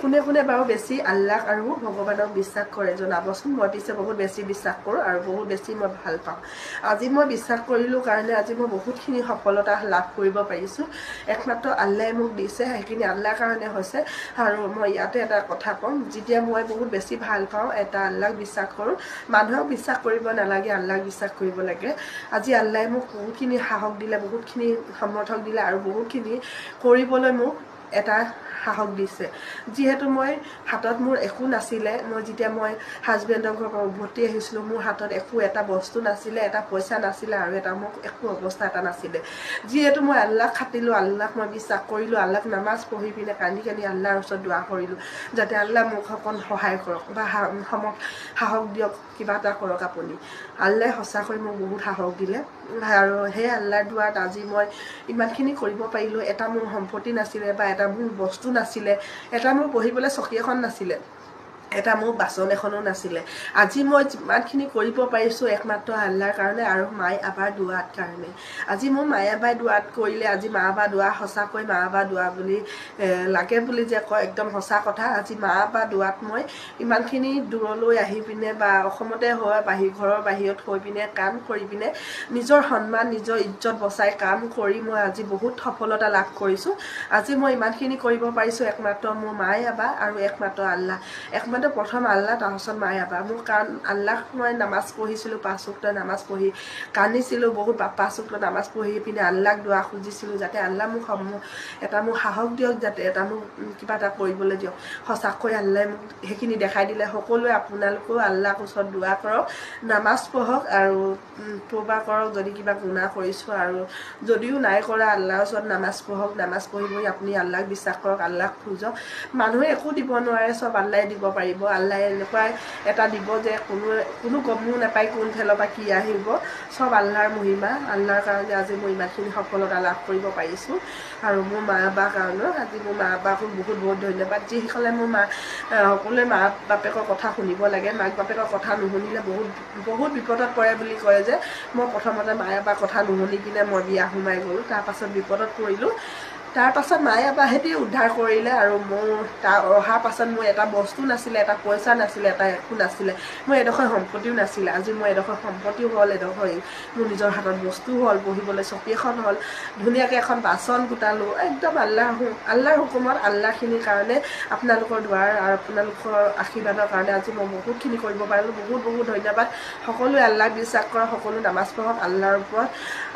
কোনে কোনে বাৰু বেছি আল্লাহ আৰু ভগৱানক বিশ্বাস কৰে জনাবচোন। মই পিছে বহুত বেছি বিশ্বাস কৰোঁ আৰু বহুত বেছি মই ভাল পাওঁ। আজি মই বিশ্বাস কৰিলোঁ কাৰণে আজি মই বহুতখিনি সফলতা লাভ কৰিব পাৰিছোঁ। একমাত্ৰ আল্লাই মোক দিছে, সেইখিনি আল্লাহৰ কাৰণে হৈছে। আৰু মই ইয়াতে এটা কথা ক'ম, যেতিয়া মই বহুত বেছি ভাল পাওঁ এটা আল্লাহক বিশ্বাস কৰোঁ। মানুহক বিশ্বাস কৰিব নালাগে, আল্লাহক বিশ্বাস কৰিব লাগে। আজি আল্লাই মোক বহুতখিনি সাহস দিলে, বহুতখিনি সমৰ্থক দিলে আৰু বহুতখিনি কৰিবলৈ মোক এটা সাহস দিছে। যিহেতু মই হাতত মোৰ একো নাছিলে, যেতিয়া মই হাজবেণ্ডৰ ঘৰৰ পৰা উভতি আহিছিলোঁ, মোৰ হাতত একো এটা বস্তু নাছিলে, এটা পইচা নাছিলে আৰু মোক একো অৱস্থা এটা নাছিলে। যিহেতু মই আল্লাহক খাটিলোঁ, আল্লাহক মই বিশ্বাস কৰিলোঁ, আল্লাহক নামাজ পঢ়ি পিনে কান্দি কান্দি আল্লাহৰ ওচৰত দোৱা কৰিলোঁ যাতে আল্লাহ মোক অকণ সহায় কৰক বা সাহস দিয়ক, কিবা এটা কৰক আপুনি। আল্লাই সঁচাকৈ মোক বহুত সাহস দিলে আৰু সেই আল্লাহৰ দোৱাত আজি মই ইমানখিনি কৰিব পাৰিলোঁ। এটা মোৰ সম্পত্তি নাছিলে বা এটা মোৰ বস্তু নাছিলে, এটা মোৰ বহিবলৈ চকী এখন নাছিলে, এটা মোৰ বাচন এখনো নাছিলে। আজি মই যিমানখিনি কৰিব পাৰিছোঁ একমাত্ৰ আল্লাহৰ কাৰণে আৰু মাই আবাৰ দোৱাত কাৰণে। আজি মোৰ মায়ে আবাই দোৱাত কৰিলে, আজি মা আবা দোৱা সঁচাকৈ মা আবা দোৱা বুলি লাগে বুলি যে কয়, একদম সঁচা কথা। আজি মা আবা দোৱাত মই ইমানখিনি দূৰলৈ আহি পিনে বা অসমতে হয় ঘৰৰ বাহিৰত হৈ পিনে কাম কৰি পিনে নিজৰ সন্মান নিজৰ ইজ্জত বচাই কাম কৰি মই আজি বহুত সফলতা লাভ কৰিছোঁ। আজি মই ইমানখিনি কৰিব পাৰিছোঁ একমাত্ৰ মোৰ মায়ে আবা আৰু একমাত্ৰ আল্লাহ। একমাত্ৰ প্ৰথম আল্লাহ, তাৰপিছত মায়ে আবা। মোৰ কাৰণ আল্লাহক মই নামাজ পঢ়িছিলোঁ, 5 ওয়াক্ত নামাজ পঢ়ি কান্দিছিলোঁ বহুত, 5 ওয়াক্ত নামাজ পঢ়ি পিনে আল্লাহক দোৱা খুজিছিলোঁ যাতে আল্লাহ মোক মোক সাহস দিয়ক, যাতে মোক কিবা এটা কৰিবলৈ দিয়ক। সঁচাকৈ আল্লাহে মোক সেইখিনি দেখাই দিলে। সকলোৱে আপোনালোকেও আল্লাহৰ ওচৰত দোৱা কৰক, নামাজ পঢ়ক আৰু তওবা কৰক যদি কিবা গুনাহ কৰিছোঁ, আৰু যদিও নাই কৰা আল্লাহৰ ওচৰত নামাজ পঢ়ক। নামাজ পঢ়ি আপুনি আল্লাহক বিশ্বাস কৰক, আল্লাহক খোজক। মানুহে একো দিব নোৱাৰে, চব আল্লাহে দিব পাৰিব। আল্লাহে এনেকুৱাই এটা দিব যে কোনো গমো নাপায় কোন ফালৰ পৰা কি আহিব। চব আল্লাহৰ মহিমা। আল্লাহৰ কাৰণে আজি মই ইমানখিনি সফলতা লাভ কৰিব পাৰিছোঁ। আৰু মোৰ মা বাৰ কাৰণেও আজি মোৰ মা বাকো বহুত বহুত ধন্যবাদ। যিসকলে মোৰ সকলোৱে মা বাপেকৰ কথা শুনিব লাগে। মাক বাপেকৰ কথা নুশুনিলে বহুত বিপদত পৰে বুলি কয় যে, মই প্ৰথমতে মা বাপেকৰ কথা নুশুনি পিনে মই বিয়া সোমাই গ'লোঁ। তাৰপাছত বিপদত পৰিলোঁ। তাৰপাছত মায়ে আবাহেঁতি উদ্ধাৰ কৰিলে আৰু মোৰ অহাৰ পাছত মোৰ এটা বস্তু নাছিলে, এটা পইচা নাছিলে, এটা একো নাছিলে। মোৰ এডোখৰ সম্পত্তিও নাছিলে। আজি মোৰ এডোখৰ সম্পত্তিও হ'ল, এডোখৰ মোৰ নিজৰ হাতত বস্তু হ'ল, বহিবলৈ চকী এখন হ'ল, ধুনীয়াকৈ এখন বাচন গোটালোঁ। একদম আল্লাহৰ হুকুমত আল্লাহখিনিৰ কাৰণে আপোনালোকৰ দুৱাৰ আৰু আপোনালোকৰ আশীৰ্বাদৰ কাৰণে আজি মই বহুতখিনি কৰিব পাৰিলোঁ। বহুত বহুত ধন্যবাদ। সকলোৱে আল্লাহক বিশ্বাস কৰক, সকলো নামাজ পঢ়ক আল্লাহৰ ওপৰত।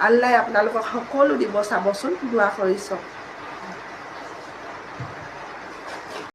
আল্লাহে আপোনালোকক সকলো দিব, চাবচোন, দোৱা কৰি চাওক।